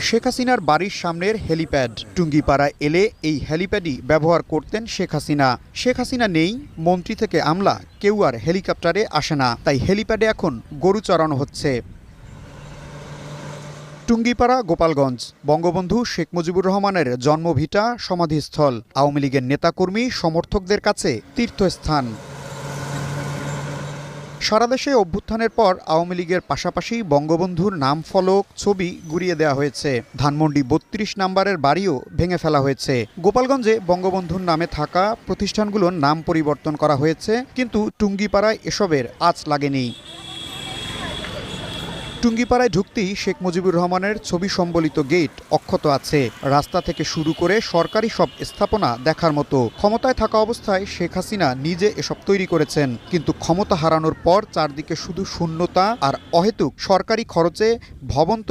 শেখ হাসিনার বাড়ির সামনের হেলিপ্যাড। টুঙ্গিপাড়া এলে এই হেলিপ্যাডই ব্যবহার করতেন শেখ হাসিনা। শেখ হাসিনা নেই, মন্ত্রী থেকে আমলা কেউ আর হেলিকপ্টারে আসে না, তাই হেলিপ্যাডে এখন গরু চড়ানো হচ্ছে। টুঙ্গিপাড়া গোপালগঞ্জ, বঙ্গবন্ধু শেখ মুজিবুর রহমানের জন্মভিটা, সমাধিস্থল, আওয়ামী লীগের নেতাকর্মী সমর্থকদের কাছে তীর্থস্থান। সারা দেশে অভ্যুত্থানের পর আওয়ামী লীগের পাশাপাশি বঙ্গবন্ধুর নাম ফলক, ছবি গুড়িয়ে দেওয়া হয়েছে। ধানমন্ডি ৩২ নম্বরের বাড়িও ভেঙে ফেলা হয়েছে। গোপালগঞ্জে বঙ্গবন্ধুর নামে থাকা প্রতিষ্ঠানগুলোর নাম পরিবর্তন করা হয়েছে, কিন্তু টুঙ্গিপাড়ায় এসবের আঁচ লাগেনি। টুঙ্গিপাড়ায় ঢুকতেই শেখ মুজিবুর রহমানের ছবি সম্বলিত গেট অক্ষত আছে। রাস্তা থেকে শুরু করে সরকারি সব স্থাপনা দেখার মতো। ক্ষমতায় থাকা অবস্থায় শেখ হাসিনা নিজে এসব তৈরি করেছেন, কিন্তু ক্ষমতা হারানোর পর চারদিকে শুধু শূন্যতা আর অহেতুক সরকারি খরচে ভবন